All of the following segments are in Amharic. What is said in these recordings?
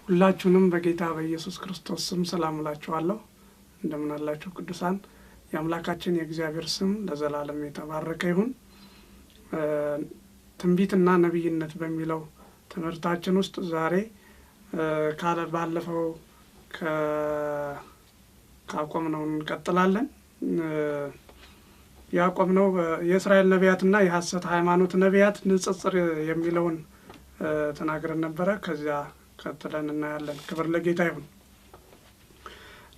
ሁላችሁንም በጌታ በኢየሱስ ክርስቶስ ስም ሰላም እላችኋለሁ። እንደምን አላችሁ ቅዱሳን? የአምላካችን የእግዚአብሔር ስም ለዘላለም የተባረከ ይሁን። ትንቢትና ነብይነት በሚለው ትምህርታችን ውስጥ ዛሬ ባለፈው ካቆምነው እንቀጥላለን። ያቆምነው የእስራኤል ነቢያትና የሐሰት ሃይማኖት ነቢያት ንጽጽር የሚለውን ተናግረን ነበረ። ከዚያ ቀጥለን እናያለን። ክብር ለጌታ ይሁን።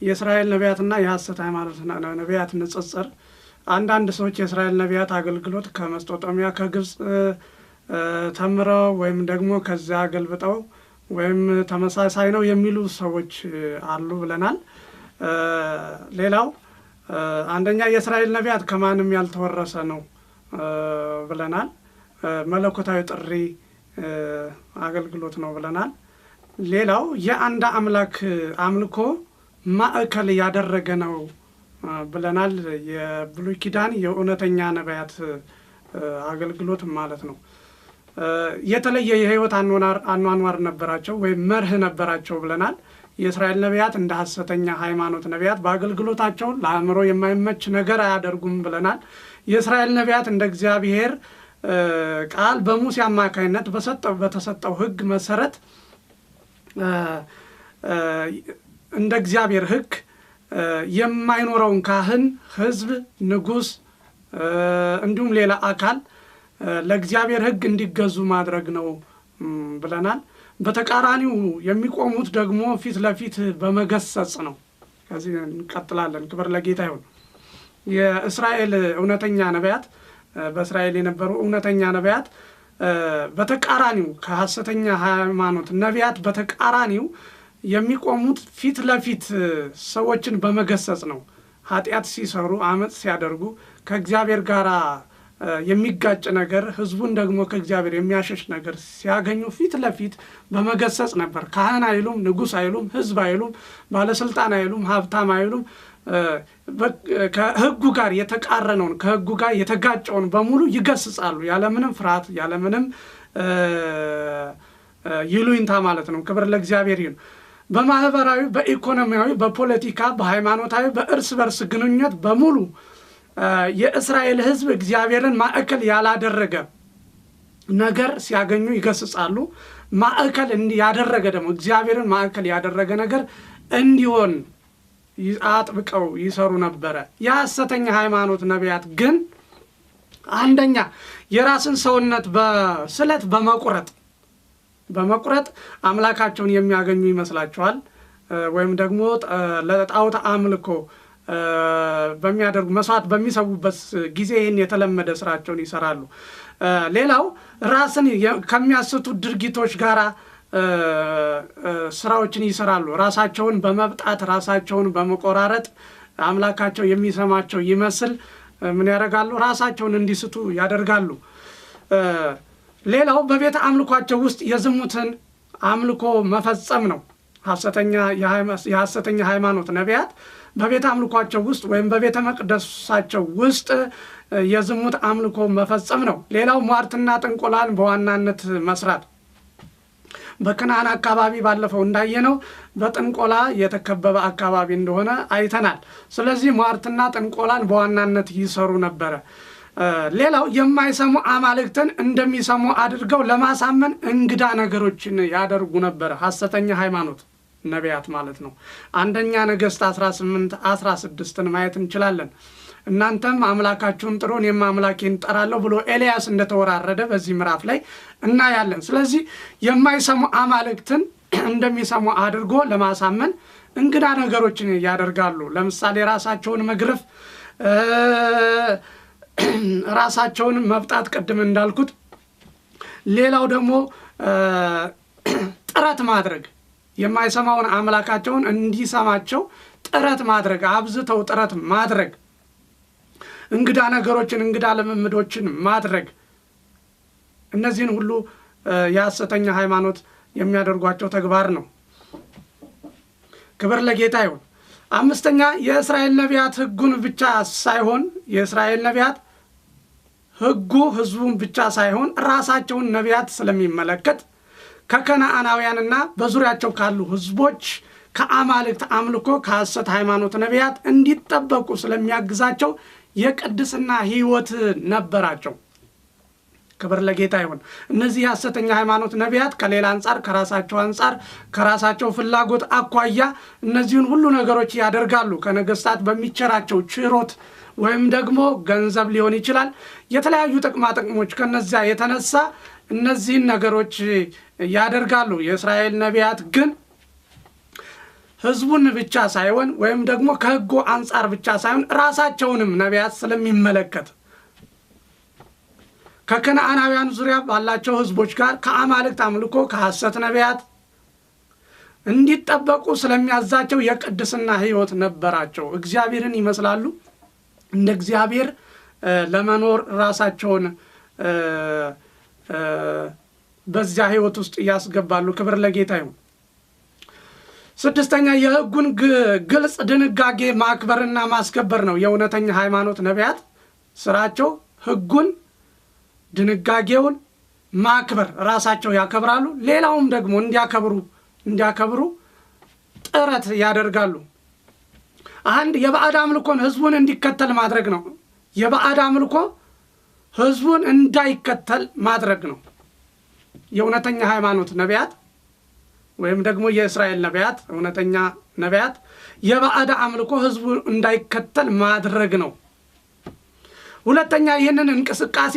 የእስራኤል ነቢያትና የሐሰት ሃይማኖት ነቢያት ንጽጽር። አንዳንድ ሰዎች የእስራኤል ነቢያት አገልግሎት ከመስጦጦሚያ ከግብጽ ተምረው ወይም ደግሞ ከዚያ ገልብጠው ወይም ተመሳሳይ ነው የሚሉ ሰዎች አሉ ብለናል። ሌላው አንደኛ የእስራኤል ነቢያት ከማንም ያልተወረሰ ነው ብለናል። መለኮታዊ ጥሪ አገልግሎት ነው ብለናል። ሌላው የአንድ አምላክ አምልኮ ማዕከል ያደረገ ነው ብለናል። የብሉይ ኪዳን የእውነተኛ ነቢያት አገልግሎት ማለት ነው። የተለየ የህይወት አኗኗር ነበራቸው ወይም መርህ ነበራቸው ብለናል። የእስራኤል ነቢያት እንደ ሐሰተኛ ሃይማኖት ነቢያት በአገልግሎታቸው ለአእምሮ የማይመች ነገር አያደርጉም ብለናል። የእስራኤል ነቢያት እንደ እግዚአብሔር ቃል በሙሴ አማካይነት በተሰጠው ሕግ መሰረት እንደ እግዚአብሔር ሕግ የማይኖረውን ካህን፣ ሕዝብ፣ ንጉሥ እንዲሁም ሌላ አካል ለእግዚአብሔር ሕግ እንዲገዙ ማድረግ ነው ብለናል። በተቃራኒው የሚቆሙት ደግሞ ፊት ለፊት በመገሰጽ ነው። ከዚህ እንቀጥላለን። ክብር ለጌታ ይሁን። የእስራኤል እውነተኛ ነቢያት በእስራኤል የነበሩ እውነተኛ ነቢያት በተቃራኒው ከሐሰተኛ ሃይማኖት ነቢያት በተቃራኒው የሚቆሙት ፊት ለፊት ሰዎችን በመገሰጽ ነው። ኃጢአት ሲሰሩ፣ አመጽ ሲያደርጉ፣ ከእግዚአብሔር ጋር የሚጋጭ ነገር፣ ህዝቡን ደግሞ ከእግዚአብሔር የሚያሸሽ ነገር ሲያገኙ ፊት ለፊት በመገሰጽ ነበር። ካህን አይሉም፣ ንጉሥ አይሉም፣ ህዝብ አይሉም፣ ባለስልጣን አይሉም፣ ሀብታም አይሉም። ከህጉ ጋር የተቃረነውን ከህጉ ጋር የተጋጨውን በሙሉ ይገስጻሉ፣ ያለምንም ፍርሃት ያለምንም ይሉኝታ ማለት ነው። ክብር ለእግዚአብሔር ይሁን። በማህበራዊ፣ በኢኮኖሚያዊ፣ በፖለቲካ፣ በሃይማኖታዊ፣ በእርስ በርስ ግንኙነት በሙሉ የእስራኤል ህዝብ እግዚአብሔርን ማዕከል ያላደረገ ነገር ሲያገኙ ይገስጻሉ። ማዕከል ያደረገ ደግሞ እግዚአብሔርን ማዕከል ያደረገ ነገር እንዲሆን አጥብቀው ይሰሩ ነበረ። የሐሰተኛ ሃይማኖት ነቢያት ግን አንደኛ የራስን ሰውነት በስለት በመቁረጥ አምላካቸውን የሚያገኙ ይመስላቸዋል። ወይም ደግሞ ለጣዖት አምልኮ በሚያደርጉ መስዋዕት በሚሰዉበት ጊዜ ይህን የተለመደ ስራቸውን ይሰራሉ። ሌላው ራስን ከሚያስቱ ድርጊቶች ጋር ስራዎችን ይሰራሉ። ራሳቸውን በመብጣት ራሳቸውን በመቆራረጥ አምላካቸው የሚሰማቸው ይመስል ምን ያደርጋሉ? ራሳቸውን እንዲስቱ ያደርጋሉ። ሌላው በቤተ አምልኳቸው ውስጥ የዝሙትን አምልኮ መፈጸም ነው። የሐሰተኛ ሃይማኖት ነቢያት በቤተ አምልኳቸው ውስጥ ወይም በቤተ መቅደሳቸው ውስጥ የዝሙት አምልኮ መፈጸም ነው። ሌላው ሟርትና ጥንቆላን በዋናነት መስራት። በከነዓን አካባቢ ባለፈው እንዳየነው በጥንቆላ የተከበበ አካባቢ እንደሆነ አይተናል። ስለዚህ ሟርትና ጥንቆላን በዋናነት ይሰሩ ነበረ። ሌላው የማይሰሙ አማልክትን እንደሚሰሙ አድርገው ለማሳመን እንግዳ ነገሮችን ያደርጉ ነበረ። ሐሰተኛ ሃይማኖት ነቢያት ማለት ነው። አንደኛ ነገሥት 18:16 ማየት እንችላለን። እናንተም አምላካችሁን ጥሩ እኔም አምላኬን እጠራለሁ ብሎ ኤልያስ እንደተወራረደ በዚህ ምዕራፍ ላይ እናያለን። ስለዚህ የማይሰሙ አማልክትን እንደሚሰሙ አድርጎ ለማሳመን እንግዳ ነገሮችን ያደርጋሉ። ለምሳሌ ራሳቸውን መግረፍ፣ ራሳቸውን መብጣት፣ ቅድም እንዳልኩት። ሌላው ደግሞ ጥረት ማድረግ፣ የማይሰማውን አምላካቸውን እንዲሰማቸው ጥረት ማድረግ፣ አብዝተው ጥረት ማድረግ፣ እንግዳ ነገሮችን እንግዳ ልምምዶችን ማድረግ። እነዚህን ሁሉ የሐሰተኛ ሃይማኖት የሚያደርጓቸው ተግባር ነው። ክብር ለጌታ ይሁን። አምስተኛ የእስራኤል ነቢያት ሕጉን ብቻ ሳይሆን የእስራኤል ነቢያት ሕጉ ሕዝቡን ብቻ ሳይሆን ራሳቸውን ነቢያት ስለሚመለከት ከከነዓናውያንና በዙሪያቸው ካሉ ህዝቦች ከአማልክት አምልኮ ከሐሰት ሃይማኖት ነቢያት እንዲጠበቁ ስለሚያግዛቸው የቅድስና ህይወት ነበራቸው። ክብር ለጌታ ይሁን። እነዚህ ሐሰተኛ ሃይማኖት ነቢያት ከሌላ አንጻር ከራሳቸው ፍላጎት አኳያ እነዚህን ሁሉ ነገሮች ያደርጋሉ። ከነገስታት በሚቸራቸው ችሮት ወይም ደግሞ ገንዘብ ሊሆን ይችላል፣ የተለያዩ ጥቅማ ጥቅሞች ከነዚያ የተነሳ እነዚህን ነገሮች ያደርጋሉ። የእስራኤል ነቢያት ግን ህዝቡን ብቻ ሳይሆን ወይም ደግሞ ከህጉ አንጻር ብቻ ሳይሆን ራሳቸውንም ነቢያት ስለሚመለከት ከከነዓናውያን ዙሪያ ባላቸው ህዝቦች ጋር ከአማልክት አምልኮ ከሐሰት ነቢያት እንዲጠበቁ ስለሚያዛቸው የቅድስና ህይወት ነበራቸው። እግዚአብሔርን ይመስላሉ። እንደ እግዚአብሔር ለመኖር ራሳቸውን በዚያ ህይወት ውስጥ ያስገባሉ። ክብር ለጌታ ይሁን። ስድስተኛ የህጉን ግልጽ ድንጋጌ ማክበርና ማስከበር ነው። የእውነተኛ ሃይማኖት ነቢያት ስራቸው ህጉን ድንጋጌውን ማክበር፣ ራሳቸው ያከብራሉ፣ ሌላውም ደግሞ እንዲያከብሩ ጥረት ያደርጋሉ። አንድ የባዕድ አምልኮን ህዝቡን እንዲከተል ማድረግ ነው። የባዕድ አምልኮ ህዝቡን እንዳይከተል ማድረግ ነው። የእውነተኛ ሃይማኖት ነቢያት ወይም ደግሞ የእስራኤል ነቢያት እውነተኛ ነቢያት የባዕድ አምልኮ ህዝቡ እንዳይከተል ማድረግ ነው። ሁለተኛ ይህንን እንቅስቃሴ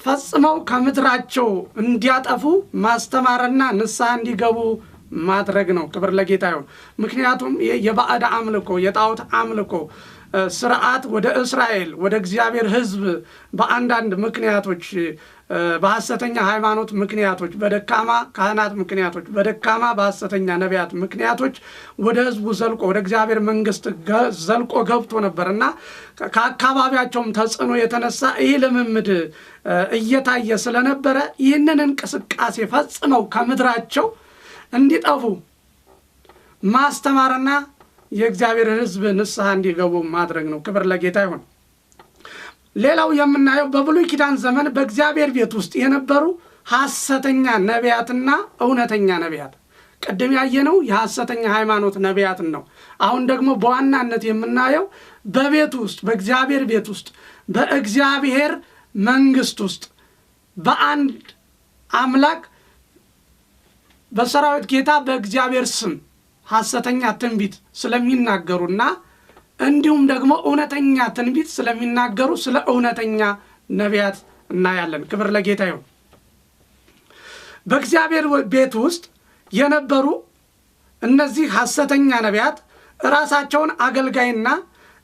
ፈጽመው ከምድራቸው እንዲያጠፉ ማስተማርና ንስሐ እንዲገቡ ማድረግ ነው። ክብር ለጌታ ይሁን። ምክንያቱም የባዕድ አምልኮ የጣዖት አምልኮ ስርዓት ወደ እስራኤል ወደ እግዚአብሔር ህዝብ በአንዳንድ ምክንያቶች በሐሰተኛ ሃይማኖት ምክንያቶች በደካማ ካህናት ምክንያቶች በደካማ በሐሰተኛ ነቢያት ምክንያቶች ወደ ህዝቡ ዘልቆ ወደ እግዚአብሔር መንግስት ዘልቆ ገብቶ ነበርና ከአካባቢያቸውም ተጽዕኖ የተነሳ ይህ ልምምድ እየታየ ስለነበረ ይህንን እንቅስቃሴ ፈጽመው ከምድራቸው እንዲጠፉ ማስተማርና የእግዚአብሔር ህዝብ ንስሐ እንዲገቡ ማድረግ ነው። ክብር ለጌታ ይሁን። ሌላው የምናየው በብሉይ ኪዳን ዘመን በእግዚአብሔር ቤት ውስጥ የነበሩ ሐሰተኛ ነቢያትና እውነተኛ ነቢያት፣ ቀደም ያየነው የሐሰተኛ ሃይማኖት ነቢያትን ነው። አሁን ደግሞ በዋናነት የምናየው በቤት ውስጥ በእግዚአብሔር ቤት ውስጥ በእግዚአብሔር መንግስት ውስጥ በአንድ አምላክ በሰራዊት ጌታ በእግዚአብሔር ስም ሐሰተኛ ትንቢት ስለሚናገሩና እንዲሁም ደግሞ እውነተኛ ትንቢት ስለሚናገሩ ስለ እውነተኛ ነቢያት እናያለን። ክብር ለጌታ ይሁን። በእግዚአብሔር ቤት ውስጥ የነበሩ እነዚህ ሐሰተኛ ነቢያት ራሳቸውን አገልጋይና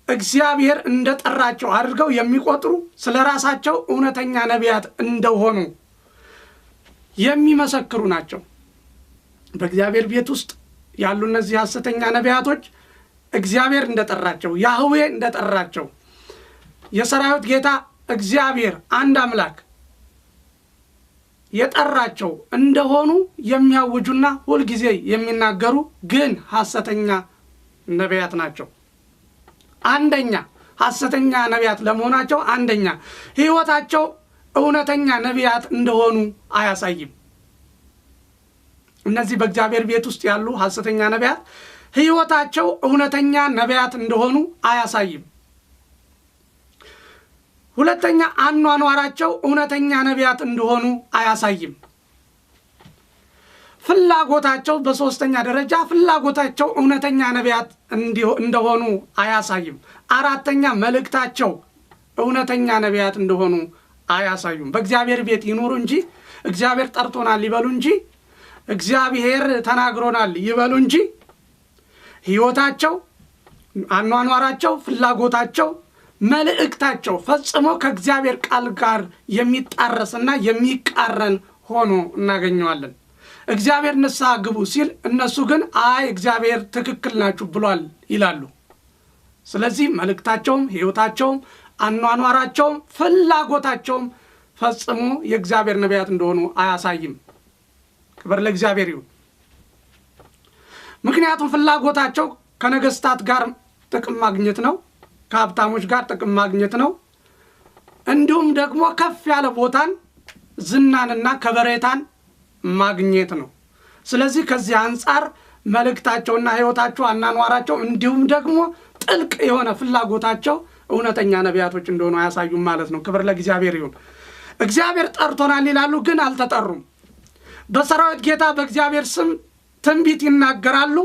እግዚአብሔር እንደጠራቸው አድርገው የሚቆጥሩ ስለ ራሳቸው እውነተኛ ነቢያት እንደሆኑ የሚመሰክሩ ናቸው። በእግዚአብሔር ቤት ውስጥ ያሉ እነዚህ ሐሰተኛ ነቢያቶች እግዚአብሔር እንደጠራቸው ያህዌ እንደጠራቸው የሰራዊት ጌታ እግዚአብሔር አንድ አምላክ የጠራቸው እንደሆኑ የሚያውጁና ሁልጊዜ የሚናገሩ ግን ሐሰተኛ ነቢያት ናቸው። አንደኛ ሐሰተኛ ነቢያት ለመሆናቸው አንደኛ ሕይወታቸው እውነተኛ ነቢያት እንደሆኑ አያሳይም። እነዚህ በእግዚአብሔር ቤት ውስጥ ያሉ ሐሰተኛ ነቢያት ሕይወታቸው እውነተኛ ነቢያት እንደሆኑ አያሳይም። ሁለተኛ አኗኗራቸው እውነተኛ ነቢያት እንደሆኑ አያሳይም። ፍላጎታቸው በሶስተኛ ደረጃ ፍላጎታቸው እውነተኛ ነቢያት እንደሆኑ አያሳይም። አራተኛ መልእክታቸው እውነተኛ ነቢያት እንደሆኑ አያሳዩም። በእግዚአብሔር ቤት ይኖሩ እንጂ እግዚአብሔር ጠርቶናል ይበሉ እንጂ እግዚአብሔር ተናግሮናል ይበሉ እንጂ ሕይወታቸው፣ አኗኗራቸው፣ ፍላጎታቸው፣ መልእክታቸው ፈጽሞ ከእግዚአብሔር ቃል ጋር የሚጣረስና የሚቃረን ሆኖ እናገኘዋለን። እግዚአብሔር ንስሐ ግቡ ሲል እነሱ ግን አይ እግዚአብሔር ትክክል ናችሁ ብሏል ይላሉ። ስለዚህ መልእክታቸውም ሕይወታቸውም አኗኗራቸውም ፍላጎታቸውም ፈጽሞ የእግዚአብሔር ነቢያት እንደሆኑ አያሳይም። ክብር ለእግዚአብሔር ይሁን። ምክንያቱም ፍላጎታቸው ከነገስታት ጋር ጥቅም ማግኘት ነው፣ ከሀብታሞች ጋር ጥቅም ማግኘት ነው። እንዲሁም ደግሞ ከፍ ያለ ቦታን ዝናንና ከበሬታን ማግኘት ነው። ስለዚህ ከዚህ አንጻር መልእክታቸውና ሕይወታቸው አናኗራቸው እንዲሁም ደግሞ ጥልቅ የሆነ ፍላጎታቸው እውነተኛ ነቢያቶች እንደሆኑ ያሳዩም ማለት ነው። ክብር ለእግዚአብሔር ይሁን። እግዚአብሔር ጠርቶናል ይላሉ፣ ግን አልተጠሩም። በሰራዊት ጌታ በእግዚአብሔር ስም ትንቢት ይናገራሉ።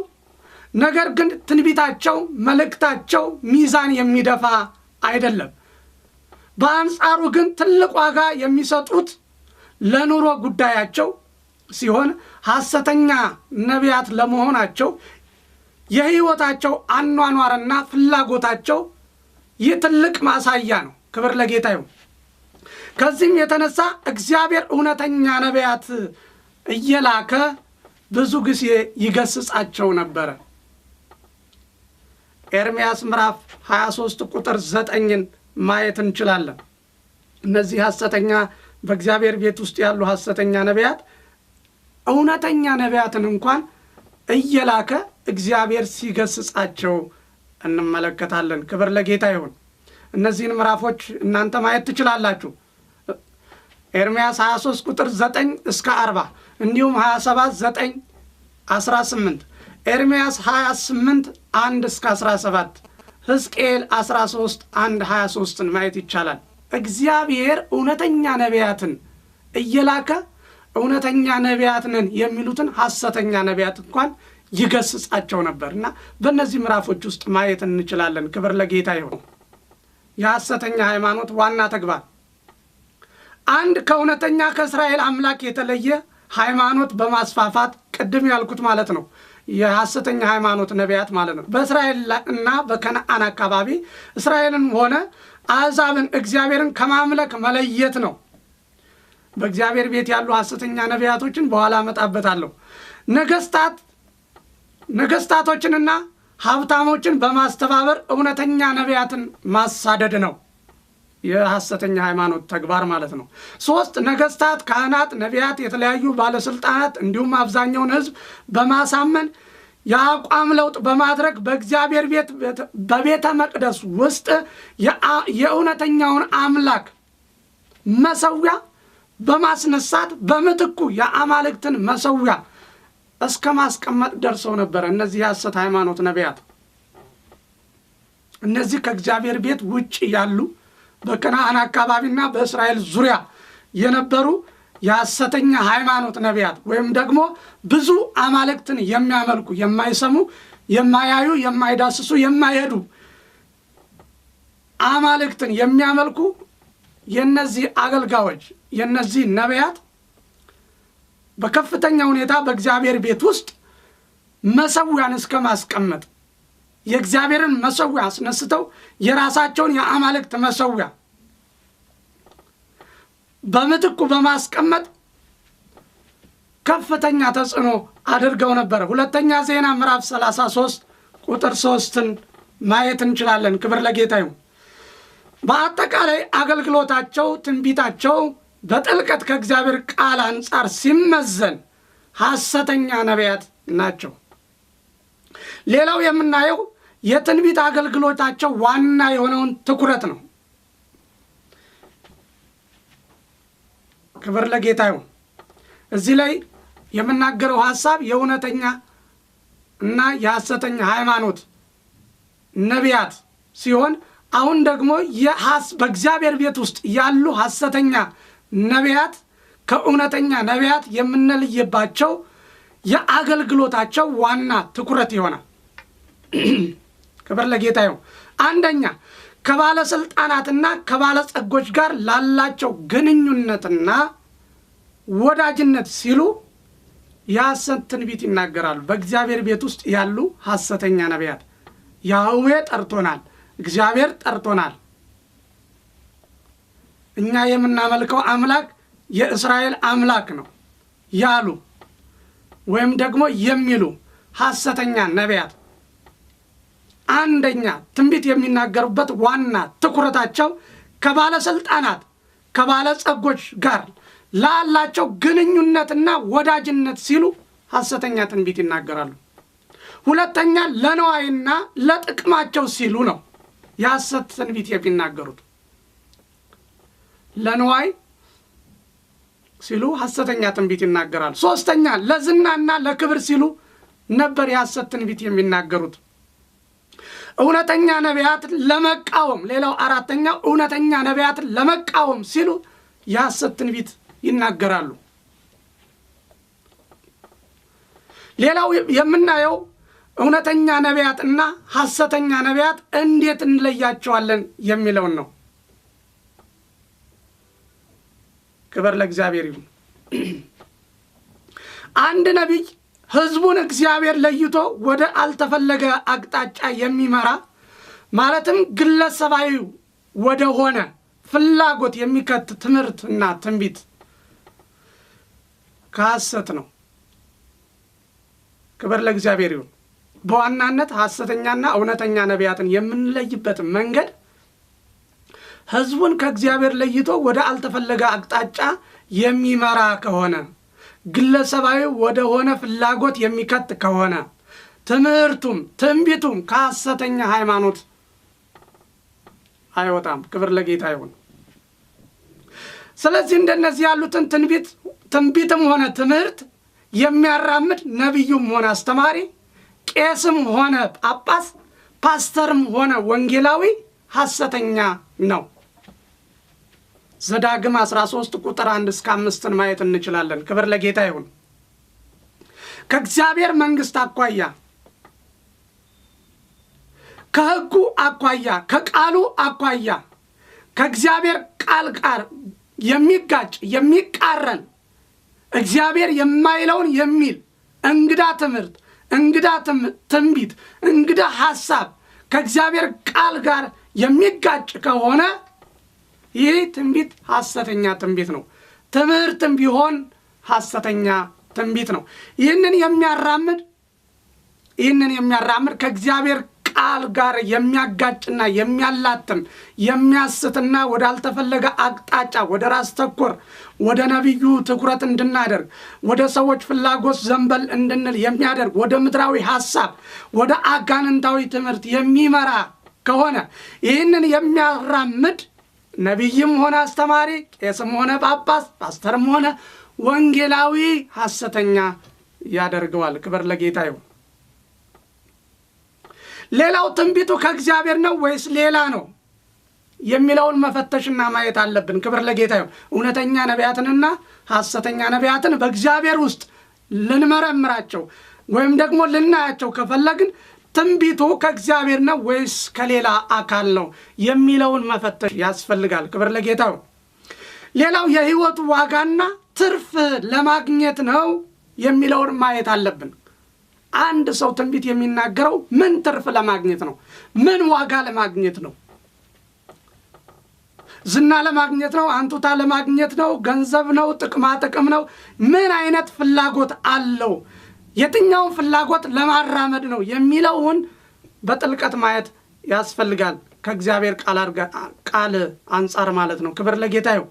ነገር ግን ትንቢታቸው መልእክታቸው ሚዛን የሚደፋ አይደለም። በአንጻሩ ግን ትልቅ ዋጋ የሚሰጡት ለኑሮ ጉዳያቸው ሲሆን ሐሰተኛ ነቢያት ለመሆናቸው የሕይወታቸው አኗኗርና ፍላጎታቸው ይህ ትልቅ ማሳያ ነው። ክብር ለጌታ ይሁን። ከዚህም የተነሳ እግዚአብሔር እውነተኛ ነቢያት እየላከ ብዙ ጊዜ ይገስጻቸው ነበረ። ኤርምያስ ምዕራፍ 23 ቁጥር 9ን ማየት እንችላለን። እነዚህ ሐሰተኛ በእግዚአብሔር ቤት ውስጥ ያሉ ሐሰተኛ ነቢያት እውነተኛ ነቢያትን እንኳን እየላከ እግዚአብሔር ሲገስጻቸው እንመለከታለን። ክብር ለጌታ ይሁን። እነዚህን ምዕራፎች እናንተ ማየት ትችላላችሁ። ኤርምያስ 23 ቁጥር 9 እስከ 40 እንዲሁም 27 9 18 ኤርምያስ 28 1 እስከ 17 ሕዝቅኤል 13 1 23ን ማየት ይቻላል። እግዚአብሔር እውነተኛ ነቢያትን እየላከ እውነተኛ ነቢያት ነን የሚሉትን ሐሰተኛ ነቢያት እንኳን ይገስጻቸው ነበርና በእነዚህ ምዕራፎች ውስጥ ማየት እንችላለን። ክብር ለጌታ ይሁን። የሐሰተኛ ሃይማኖት ዋና ተግባር አንድ ከእውነተኛ ከእስራኤል አምላክ የተለየ ሃይማኖት በማስፋፋት ቅድም ያልኩት ማለት ነው። የሐሰተኛ ሃይማኖት ነቢያት ማለት ነው። በእስራኤል እና በከነዓን አካባቢ እስራኤልን ሆነ አሕዛብን እግዚአብሔርን ከማምለክ መለየት ነው። በእግዚአብሔር ቤት ያሉ ሐሰተኛ ነቢያቶችን በኋላ አመጣበታለሁ። ነገስታቶችንና ሀብታሞችን በማስተባበር እውነተኛ ነቢያትን ማሳደድ ነው የሐሰተኛ ሃይማኖት ተግባር ማለት ነው። 3 ነገስታት፣ ካህናት፣ ነቢያት፣ የተለያዩ ባለስልጣናት እንዲሁም አብዛኛውን ሕዝብ በማሳመን የአቋም ለውጥ በማድረግ በእግዚአብሔር ቤት በቤተ መቅደስ ውስጥ የእውነተኛውን አምላክ መሰዊያ በማስነሳት በምትኩ የአማልክትን መሰዊያ እስከ ማስቀመጥ ደርሰው ነበር። እነዚህ የሐሰት ሃይማኖት ነቢያት እነዚህ ከእግዚአብሔር ቤት ውጭ ያሉ በከነዓን አካባቢና በእስራኤል ዙሪያ የነበሩ የሐሰተኛ ሃይማኖት ነቢያት ወይም ደግሞ ብዙ አማልክትን የሚያመልኩ የማይሰሙ፣ የማያዩ፣ የማይዳስሱ፣ የማይሄዱ አማልክትን የሚያመልኩ የነዚህ አገልጋዮች የነዚህ ነቢያት በከፍተኛ ሁኔታ በእግዚአብሔር ቤት ውስጥ መሰዊያን እስከ ማስቀመጥ የእግዚአብሔርን መሰዊያ አስነስተው የራሳቸውን የአማልክት መሰዊያ በምትኩ በማስቀመጥ ከፍተኛ ተጽዕኖ አድርገው ነበር። ሁለተኛ ዜና ምዕራፍ 33 ቁጥር 3ን ማየት እንችላለን። ክብር ለጌታ ይሁን። በአጠቃላይ አገልግሎታቸው፣ ትንቢታቸው በጥልቀት ከእግዚአብሔር ቃል አንጻር ሲመዘን ሐሰተኛ ነቢያት ናቸው። ሌላው የምናየው የትንቢት አገልግሎታቸው ዋና የሆነውን ትኩረት ነው። ክብር ለጌታ ይሁን። እዚህ ላይ የምናገረው ሐሳብ የእውነተኛ እና የሐሰተኛ ሃይማኖት ነቢያት ሲሆን አሁን ደግሞ በእግዚአብሔር ቤት ውስጥ ያሉ ሐሰተኛ ነቢያት ከእውነተኛ ነቢያት የምንለይባቸው የአገልግሎታቸው ዋና ትኩረት ይሆናል። ክብር ለጌታ ይሁን። አንደኛ ከባለስልጣናትና ከባለጸጎች ጋር ላላቸው ግንኙነትና ወዳጅነት ሲሉ የሐሰት ትንቢት ይናገራሉ። በእግዚአብሔር ቤት ውስጥ ያሉ ሐሰተኛ ነቢያት ያህዌ ጠርቶናል፣ እግዚአብሔር ጠርቶናል፣ እኛ የምናመልከው አምላክ የእስራኤል አምላክ ነው ያሉ ወይም ደግሞ የሚሉ ሐሰተኛ ነቢያት አንደኛ ትንቢት የሚናገሩበት ዋና ትኩረታቸው ከባለስልጣናት ከባለጸጎች ጋር ላላቸው ግንኙነትና ወዳጅነት ሲሉ ሐሰተኛ ትንቢት ይናገራሉ። ሁለተኛ ለነዋይና ለጥቅማቸው ሲሉ ነው የሐሰት ትንቢት የሚናገሩት። ለነዋይ ሲሉ ሐሰተኛ ትንቢት ይናገራሉ። ሶስተኛ ለዝናና ለክብር ሲሉ ነበር የሐሰት ትንቢት የሚናገሩት። እውነተኛ ነቢያት ለመቃወም፣ ሌላው አራተኛው እውነተኛ ነቢያት ለመቃወም ሲሉ የሐሰት ትንቢት ይናገራሉ። ሌላው የምናየው እውነተኛ ነቢያትና ሐሰተኛ ነቢያት እንዴት እንለያቸዋለን የሚለውን ነው። ክብር ለእግዚአብሔር ይሁን። አንድ ነቢይ ሕዝቡን እግዚአብሔር ለይቶ ወደ አልተፈለገ አቅጣጫ የሚመራ ማለትም ግለሰባዊ ወደ ሆነ ፍላጎት የሚከት ትምህርትና ትንቢት ከሐሰት ነው። ክብር ለእግዚአብሔር ይሁን። በዋናነት ሐሰተኛና እውነተኛ ነቢያትን የምንለይበት መንገድ ሕዝቡን ከእግዚአብሔር ለይቶ ወደ አልተፈለገ አቅጣጫ የሚመራ ከሆነ፣ ግለሰባዊ ወደ ሆነ ፍላጎት የሚከት ከሆነ፣ ትምህርቱም ትንቢቱም ከሐሰተኛ ሃይማኖት አይወጣም። ክብር ለጌታ ይሁን። ስለዚህ እንደነዚህ ያሉትን ትንቢትም ሆነ ትምህርት የሚያራምድ ነቢዩም ሆነ አስተማሪ፣ ቄስም ሆነ ጳጳስ፣ ፓስተርም ሆነ ወንጌላዊ ሐሰተኛ ነው። ዘዳግም 13 ቁጥር 1 እስከ 5 ማየት እንችላለን። ክብር ለጌታ ይሁን። ከእግዚአብሔር መንግሥት አኳያ፣ ከሕጉ አኳያ፣ ከቃሉ አኳያ ከእግዚአብሔር ቃል ጋር የሚጋጭ የሚቃረን እግዚአብሔር የማይለውን የሚል እንግዳ ትምህርት፣ እንግዳ ትንቢት፣ እንግዳ ሐሳብ ከእግዚአብሔር ቃል ጋር የሚጋጭ ከሆነ ይህ ትንቢት ሐሰተኛ ትንቢት ነው። ትምህርትም ቢሆን ሐሰተኛ ትንቢት ነው። ይህንን የሚያራምድ ከእግዚአብሔር ቃል ጋር የሚያጋጭና የሚያላትም የሚያስትና ወዳልተፈለገ አቅጣጫ ወደ ራስ ተኮር ወደ ነቢዩ ትኩረት እንድናደርግ ወደ ሰዎች ፍላጎት ዘንበል እንድንል የሚያደርግ ወደ ምድራዊ ሐሳብ ወደ አጋንንታዊ ትምህርት የሚመራ ከሆነ ይህንን የሚያራምድ ነቢይም ሆነ አስተማሪ፣ ቄስም ሆነ ጳጳስ፣ ፓስተርም ሆነ ወንጌላዊ ሐሰተኛ ያደርገዋል። ክብር ለጌታ ይሁን። ሌላው ትንቢቱ ከእግዚአብሔር ነው ወይስ ሌላ ነው የሚለውን መፈተሽና ማየት አለብን። ክብር ለጌታ ይሁን። እውነተኛ ነቢያትንና ሐሰተኛ ነቢያትን በእግዚአብሔር ውስጥ ልንመረምራቸው ወይም ደግሞ ልናያቸው ከፈለግን ትንቢቱ ከእግዚአብሔር ነው ወይስ ከሌላ አካል ነው የሚለውን መፈተሽ ያስፈልጋል። ክብር ለጌታ ይሁን። ሌላው የሕይወቱ ዋጋና ትርፍ ለማግኘት ነው የሚለውን ማየት አለብን። አንድ ሰው ትንቢት የሚናገረው ምን ትርፍ ለማግኘት ነው? ምን ዋጋ ለማግኘት ነው? ዝና ለማግኘት ነው? አንቱታ ለማግኘት ነው? ገንዘብ ነው? ጥቅማ ጥቅም ነው? ምን አይነት ፍላጎት አለው? የትኛውን ፍላጎት ለማራመድ ነው የሚለውን በጥልቀት ማየት ያስፈልጋል። ከእግዚአብሔር ቃል አንጻር ማለት ነው። ክብር ለጌታ ይሁን።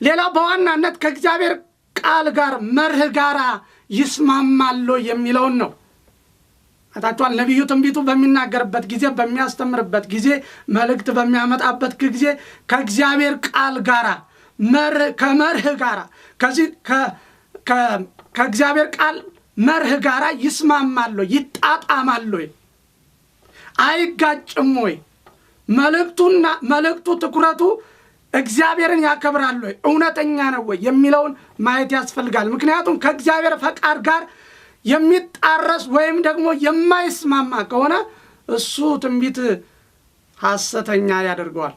ሌላው በዋናነት ከእግዚአብሔር ቃል ጋር መርህ ጋር ይስማማሉ የሚለውን ነው። አታችኋል። ነቢዩ ትንቢቱ በሚናገርበት ጊዜ፣ በሚያስተምርበት ጊዜ፣ መልእክት በሚያመጣበት ጊዜ ከእግዚአብሔር ቃል ጋር ከመርህ ጋር ከዚህ ከእግዚአብሔር ቃል መርህ ጋር ይስማማሉ፣ ይጣጣማሉ፣ አይጋጭም ወይ? መልእክቱ ትኩረቱ እግዚአብሔርን ያከብራሉ ወይ? እውነተኛ ነው ወይ የሚለውን ማየት ያስፈልጋል። ምክንያቱም ከእግዚአብሔር ፈቃድ ጋር የሚጣረስ ወይም ደግሞ የማይስማማ ከሆነ እሱ ትንቢት ሐሰተኛ ያደርገዋል።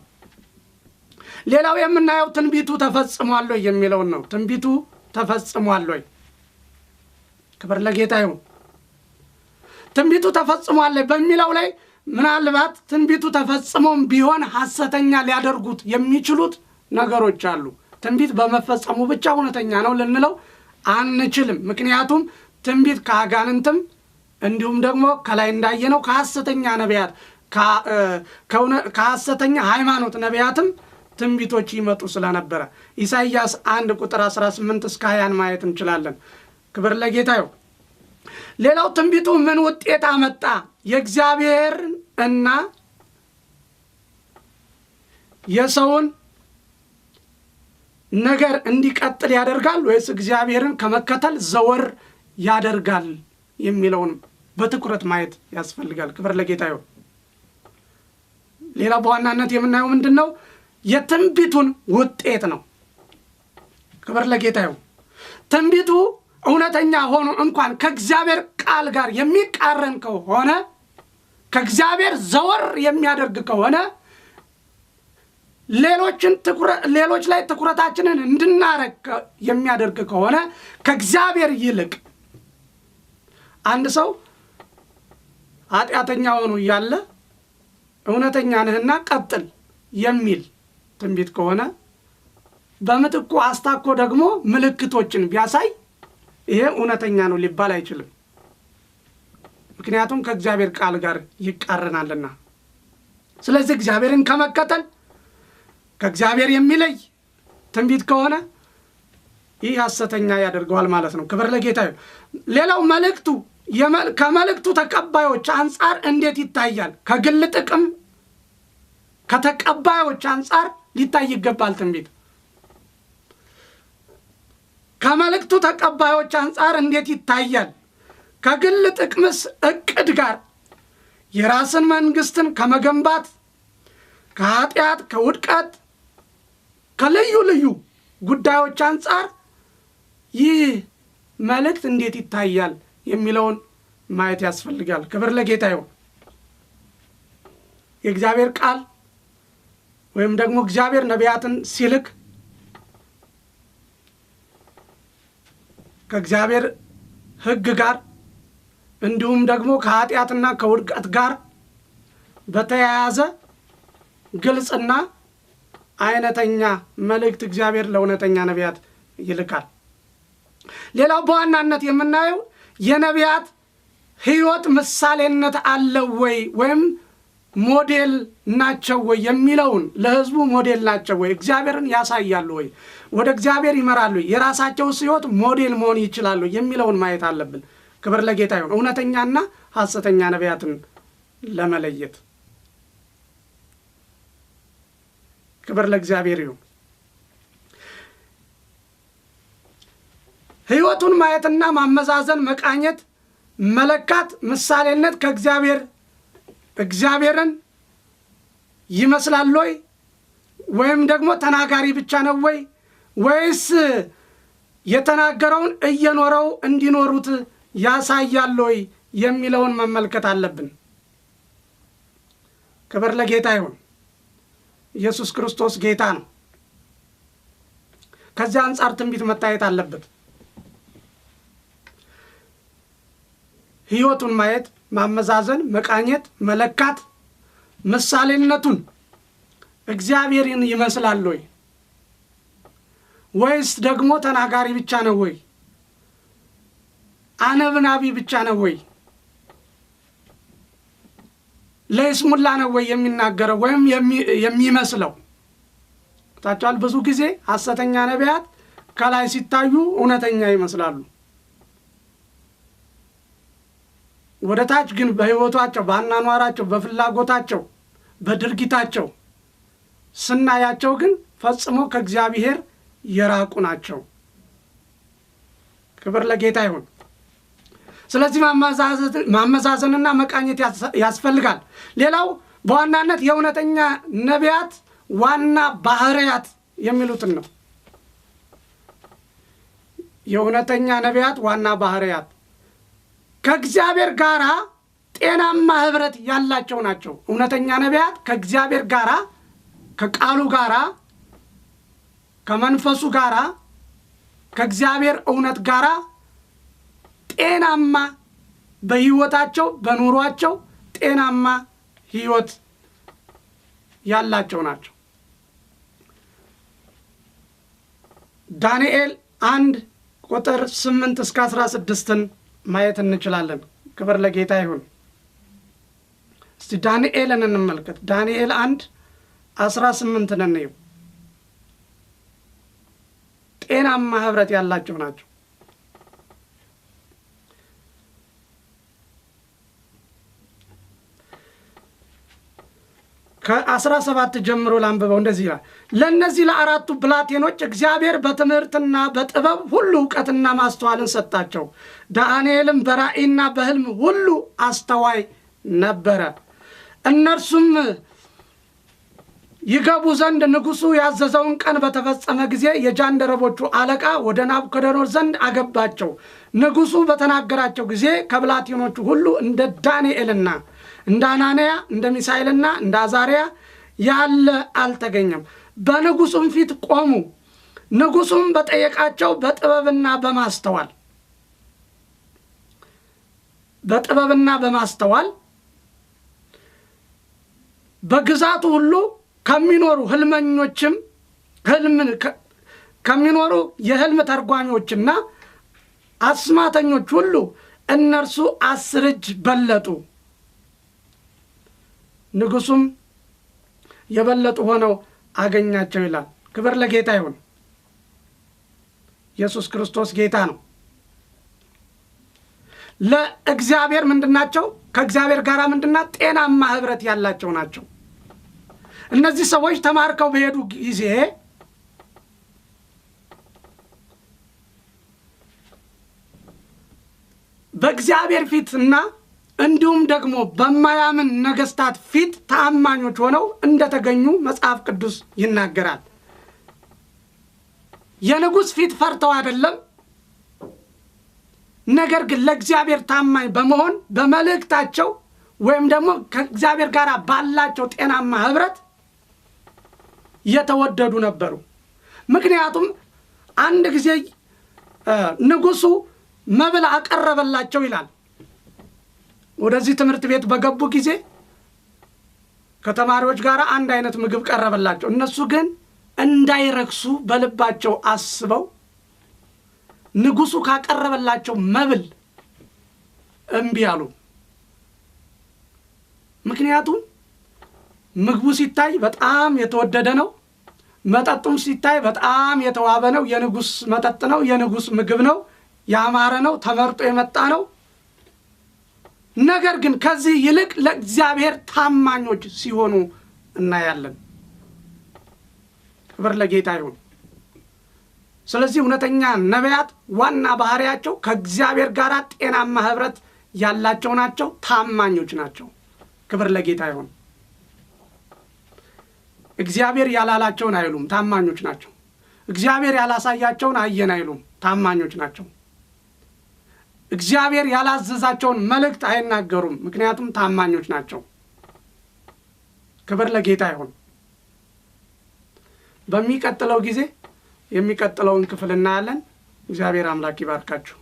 ሌላው የምናየው ትንቢቱ ተፈጽሟል ወይ የሚለውን ነው። ትንቢቱ ተፈጽሟል ወይ? ክብር ለጌታ ይሁን። ትንቢቱ ተፈጽሟል በሚለው ላይ ምናልባት ትንቢቱ ተፈጽሞም ቢሆን ሐሰተኛ ሊያደርጉት የሚችሉት ነገሮች አሉ። ትንቢት በመፈጸሙ ብቻ እውነተኛ ነው ልንለው አንችልም። ምክንያቱም ትንቢት ከአጋንንትም እንዲሁም ደግሞ ከላይ እንዳየነው ከሐሰተኛ ነቢያት ከሐሰተኛ ሃይማኖት ነቢያትም ትንቢቶች ይመጡ ስለነበረ ኢሳይያስ 1 ቁጥር 18 እስከ 20 ማየት እንችላለን። ክብር ለጌታ ይሁን። ሌላው ትንቢቱ ምን ውጤት አመጣ? የእግዚአብሔር እና የሰውን ነገር እንዲቀጥል ያደርጋል ወይስ እግዚአብሔርን ከመከተል ዘወር ያደርጋል የሚለውን በትኩረት ማየት ያስፈልጋል። ክብር ለጌታ ይሁን። ሌላ በዋናነት የምናየው ምንድነው? የትንቢቱን ውጤት ነው። ክብር ለጌታ ይሁን። ትንቢቱ እውነተኛ ሆኖ እንኳን ከእግዚአብሔር ቃል ጋር የሚቃረን ከሆነ፣ ከእግዚአብሔር ዘወር የሚያደርግ ከሆነ፣ ሌሎች ላይ ትኩረታችንን እንድናረግ የሚያደርግ ከሆነ፣ ከእግዚአብሔር ይልቅ አንድ ሰው ኃጢአተኛ ሆኖ እያለ እውነተኛ ነህና ቀጥል የሚል ትንቢት ከሆነ፣ በምትኩ አስታኮ ደግሞ ምልክቶችን ቢያሳይ ይሄ እውነተኛ ነው ሊባል አይችልም። ምክንያቱም ከእግዚአብሔር ቃል ጋር ይቃረናልና። ስለዚህ እግዚአብሔርን ከመከተል ከእግዚአብሔር የሚለይ ትንቢት ከሆነ ይህ ሐሰተኛ ያደርገዋል ማለት ነው። ክብር ለጌታ ይሁን። ሌላው መልእክቱ ከመልእክቱ ተቀባዮች አንጻር እንዴት ይታያል? ከግል ጥቅም ከተቀባዮች አንጻር ሊታይ ይገባል። ትንቢት ከመልእክቱ ተቀባዮች አንጻር እንዴት ይታያል? ከግል ጥቅምስ እቅድ ጋር የራስን መንግስትን ከመገንባት ከኃጢአት ከውድቀት ከልዩ ልዩ ጉዳዮች አንጻር ይህ መልእክት እንዴት ይታያል የሚለውን ማየት ያስፈልጋል። ክብር ለጌታ ይሁን። የእግዚአብሔር ቃል ወይም ደግሞ እግዚአብሔር ነቢያትን ሲልክ ከእግዚአብሔር ሕግ ጋር እንዲሁም ደግሞ ከኃጢአትና ከውድቀት ጋር በተያያዘ ግልጽና አይነተኛ መልእክት እግዚአብሔር ለእውነተኛ ነቢያት ይልካል። ሌላው በዋናነት የምናየው የነቢያት ሕይወት ምሳሌነት አለው ወይ ወይም ሞዴል ናቸው ወይ የሚለውን፣ ለሕዝቡ ሞዴል ናቸው ወይ፣ እግዚአብሔርን ያሳያሉ ወይ፣ ወደ እግዚአብሔር ይመራሉ፣ የራሳቸው ሕይወት ሞዴል መሆን ይችላሉ የሚለውን ማየት አለብን። ክብር ለጌታ ይሁን። እውነተኛና ሐሰተኛ ነቢያትን ለመለየት ክብር ለእግዚአብሔር ይሁን። ሕይወቱን ማየትና ማመዛዘን፣ መቃኘት፣ መለካት፣ ምሳሌነት እግዚአብሔርን ይመስላል ወይ ወይም ደግሞ ተናጋሪ ብቻ ነው ወይ ወይስ የተናገረውን እየኖረው እንዲኖሩት ያሳያል ወይ የሚለውን መመልከት አለብን። ክብር ለጌታ ይሁን። ኢየሱስ ክርስቶስ ጌታ ነው። ከዚህ አንጻር ትንቢት መታየት አለበት። ሕይወቱን ማየት፣ ማመዛዘን፣ መቃኘት፣ መለካት፣ ምሳሌነቱን እግዚአብሔርን ይመስላል ወይ ወይስ ደግሞ ተናጋሪ ብቻ ነው ወይ፣ አነብናቢ ብቻ ነው ወይ፣ ለይስሙላ ነው ወይ የሚናገረው ወይም የሚመስለው? ታቻል ብዙ ጊዜ ሐሰተኛ ነቢያት ከላይ ሲታዩ እውነተኛ ይመስላሉ። ወደ ታች ግን በሕይወታቸው፣ በአኗኗራቸው፣ በፍላጎታቸው፣ በድርጊታቸው ስናያቸው ግን ፈጽሞ ከእግዚአብሔር የራቁ ናቸው። ክብር ለጌታ ይሁን። ስለዚህ ማመዛዘንና መቃኘት ያስፈልጋል። ሌላው በዋናነት የእውነተኛ ነቢያት ዋና ባህሪያት የሚሉትን ነው። የእውነተኛ ነቢያት ዋና ባህሪያት ከእግዚአብሔር ጋር ጤናማ ህብረት ያላቸው ናቸው። እውነተኛ ነቢያት ከእግዚአብሔር ጋር፣ ከቃሉ ጋር፣ ከመንፈሱ ጋር፣ ከእግዚአብሔር እውነት ጋር ጤናማ በህይወታቸው በኑሯቸው ጤናማ ህይወት ያላቸው ናቸው። ዳንኤል 1:8-16 ማየት እንችላለን። ክብር ለጌታ ይሁን። እስቲ ዳንኤልን እንመልከት። ዳንኤል 1:18 እንየው። ጤናማ ህብረት ያላቸው ናቸው። ከ17 ጀምሮ ላንብበው። እንደዚህ ይላል። ለእነዚህ ለአራቱ ብላቴኖች እግዚአብሔር በትምህርትና በጥበብ ሁሉ ዕውቀትና ማስተዋልን ሰጣቸው። ዳንኤልም በራእይና በሕልም ሁሉ አስተዋይ ነበረ። እነርሱም ይገቡ ዘንድ ንጉሡ ያዘዘውን ቀን በተፈጸመ ጊዜ የጃንደረቦቹ አለቃ ወደ ናቡከደነፆር ዘንድ አገባቸው። ንጉሡ በተናገራቸው ጊዜ ከብላቴኖቹ ሁሉ እንደ ዳንኤልና እንደ አናንያ እንደ ሚሳኤልና እንደ አዛርያ ያለ አልተገኘም። በንጉሡም ፊት ቆሙ። ንጉሡም በጠየቃቸው በጥበብና በማስተዋል በግዛቱ ሁሉ ከሚኖሩ ህልመኞችም ከሚኖሩ የህልም ተርጓሚዎችና አስማተኞች ሁሉ እነርሱ 10 እጅ በለጡ። ንጉሡም የበለጡ ሆነው አገኛቸው ይላል። ክብር ለጌታ ይሁን። ኢየሱስ ክርስቶስ ጌታ ነው። ለእግዚአብሔር ምንድናቸው? ከእግዚአብሔር ጋር ምንድናት? ጤናማ ህብረት ያላቸው ናቸው። እነዚህ ሰዎች ተማርከው በሄዱ ጊዜ በእግዚአብሔር ፊትና እንዲሁም ደግሞ በማያምን ነገስታት ፊት ተአማኞች ሆነው እንደተገኙ መጽሐፍ ቅዱስ ይናገራል። የንጉሥ ፊት ፈርተው አይደለም፣ ነገር ግን ለእግዚአብሔር ታማኝ በመሆን በመልእክታቸው ወይም ደግሞ ከእግዚአብሔር ጋር ባላቸው ጤናማ ህብረት የተወደዱ ነበሩ። ምክንያቱም አንድ ጊዜ ንጉሡ መብል አቀረበላቸው ይላል። ወደዚህ ትምህርት ቤት በገቡ ጊዜ ከተማሪዎች ጋር አንድ አይነት ምግብ ቀረበላቸው። እነሱ ግን እንዳይረክሱ በልባቸው አስበው ንጉሡ ካቀረበላቸው መብል እምቢ አሉ። ምክንያቱም ምግቡ ሲታይ በጣም የተወደደ ነው፣ መጠጡም ሲታይ በጣም የተዋበ ነው። የንጉሥ መጠጥ ነው፣ የንጉሥ ምግብ ነው፣ ያማረ ነው፣ ተመርጦ የመጣ ነው። ነገር ግን ከዚህ ይልቅ ለእግዚአብሔር ታማኞች ሲሆኑ እናያለን። ክብር ለጌታ ይሁን። ስለዚህ እውነተኛ ነቢያት ዋና ባህሪያቸው ከእግዚአብሔር ጋር ጤናማ ህብረት ያላቸው ናቸው፣ ታማኞች ናቸው። ክብር ለጌታ ይሁን። እግዚአብሔር ያላላቸውን አይሉም፣ ታማኞች ናቸው። እግዚአብሔር ያላሳያቸውን አየን አይሉም፣ ታማኞች ናቸው። እግዚአብሔር ያላዘዛቸውን መልእክት አይናገሩም፣ ምክንያቱም ታማኞች ናቸው። ክብር ለጌታ ይሁን። በሚቀጥለው ጊዜ የሚቀጥለውን ክፍል እናያለን። እግዚአብሔር አምላክ ይባርካችሁ።